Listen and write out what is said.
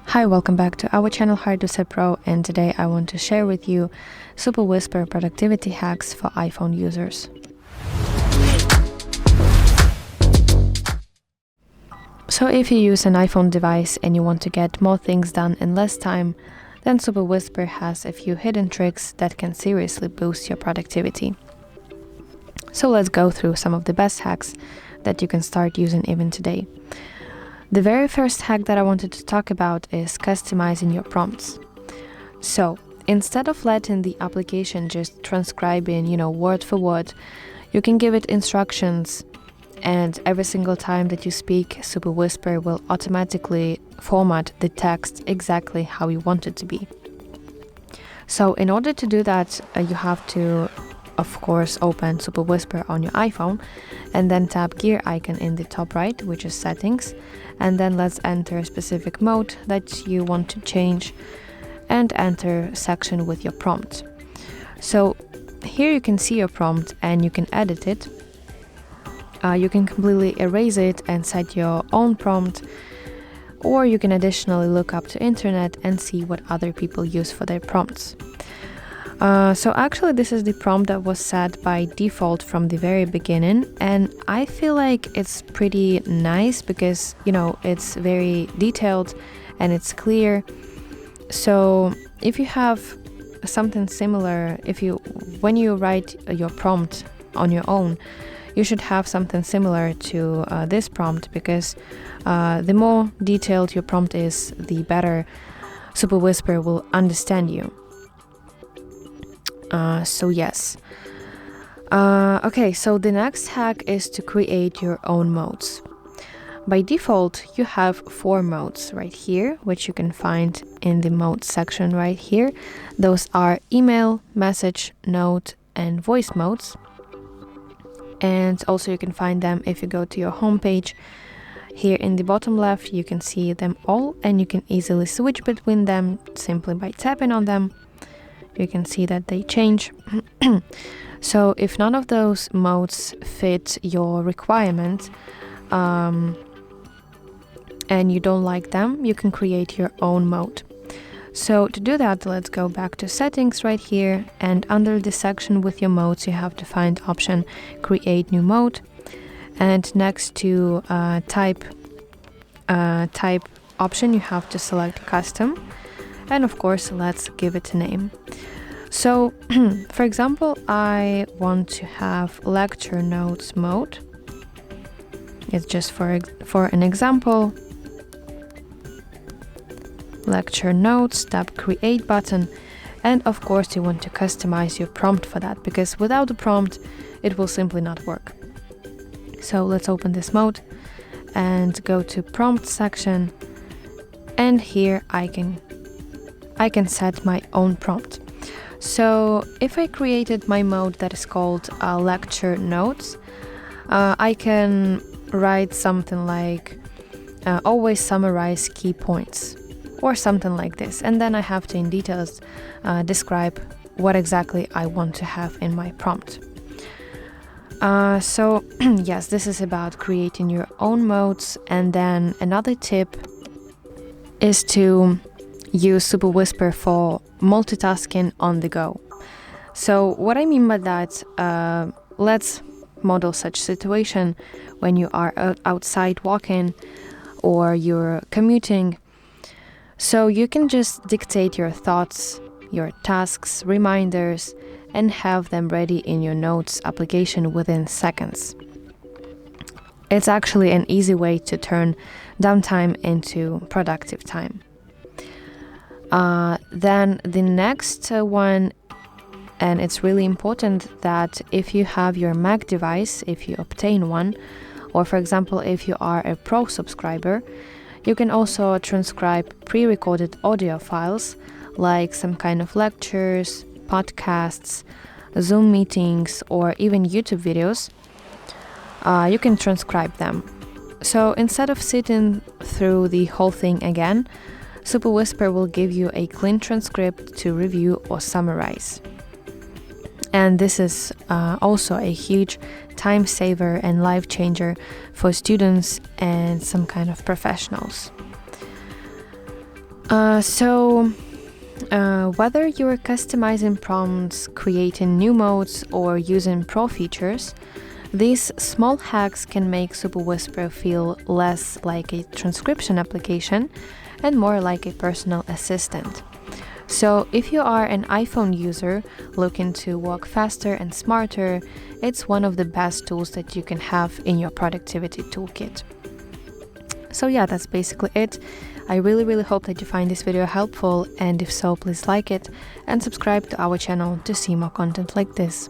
Hi, welcome back to our channel How to Set Pro, and today I want to share with you Superwhisper productivity hacks for iPhone users. So if you use an iPhone device and you want to get more things done in less time, then Superwhisper has a few hidden tricks that can seriously boost your productivity. So let's go through some of the best hacks that you can start using even today. The very first hack that I wanted to talk about is customizing your prompts. So instead of letting the application just transcribe in, word for word, you can give it instructions, and every single time that you speak, Superwhisper will automatically format the text exactly how you want it to be. So in order to do that, you have to, of course, open Superwhisper on your iPhone and then tap gear icon in the top right, which is settings, and then let's enter a specific mode that you want to change and enter section with your prompt. So here you can see your prompt and you can edit it. You can completely erase it and set your own prompt, or you can additionally look up to internet and see what other people use for their prompts. So actually this is the prompt that was set by default from the very beginning, and I feel like it's pretty nice because it's very detailed and it's clear. So if you have something similar, when you write your prompt on your own, you should have something similar to this prompt, because the more detailed your prompt is, the better Superwhisper will understand you. So yes. Okay, so the next hack is to create your own modes. By default, you have 4 modes right here, which you can find in the mode section right here. Those are email, message, note, and voice modes. And also you can find them if you go to your home page. Here in the bottom left, you can see them all, and you can easily switch between them simply by tapping on them. You can see that they change. So if none of those modes fit your requirement and you don't like them, you can create your own mode. So to do that, let's go back to settings right here, and under the section with your modes, you have to find option create new mode, and next to type option, you have to select custom. And of course, let's give it a name. So, for example, I want to have lecture notes mode. It's just for an example. Lecture notes, tap create button. And of course, you want to customize your prompt for that, because without the prompt, it will simply not work. So let's open this mode and go to prompt section. And here I can set my own prompt. So if I created my mode that is called lecture notes, I can write something like always summarize key points, or something like this, and then I have to in details describe what exactly I want to have in my prompt. So yes, this is about creating your own modes. And then another tip is to use Superwhisper for multitasking on the go. So what I mean by that, let's model such situation when you are outside walking or you're commuting. So you can just dictate your thoughts, your tasks, reminders, and have them ready in your notes application within seconds. It's actually an easy way to turn downtime into productive time. Then the next one, and it's really important that if you have your Mac device, if you obtain one, or for example, if you are a Pro subscriber, you can also transcribe pre-recorded audio files, like some kind of lectures, podcasts, Zoom meetings, or even YouTube videos. You can transcribe them. So instead of sitting through the whole thing again, Superwhisper will give you a clean transcript to review or summarize. And this is also a huge time saver and life changer for students and some kind of professionals. Whether you're customizing prompts, creating new modes, or using pro features, these small hacks can make Superwhisper feel less like a transcription application and more like a personal assistant. So, if you are an iPhone user looking to work faster and smarter, it's one of the best tools that you can have in your productivity toolkit. So yeah, that's basically it. I really hope that you find this video helpful, and if so, please like it and subscribe to our channel to see more content like this.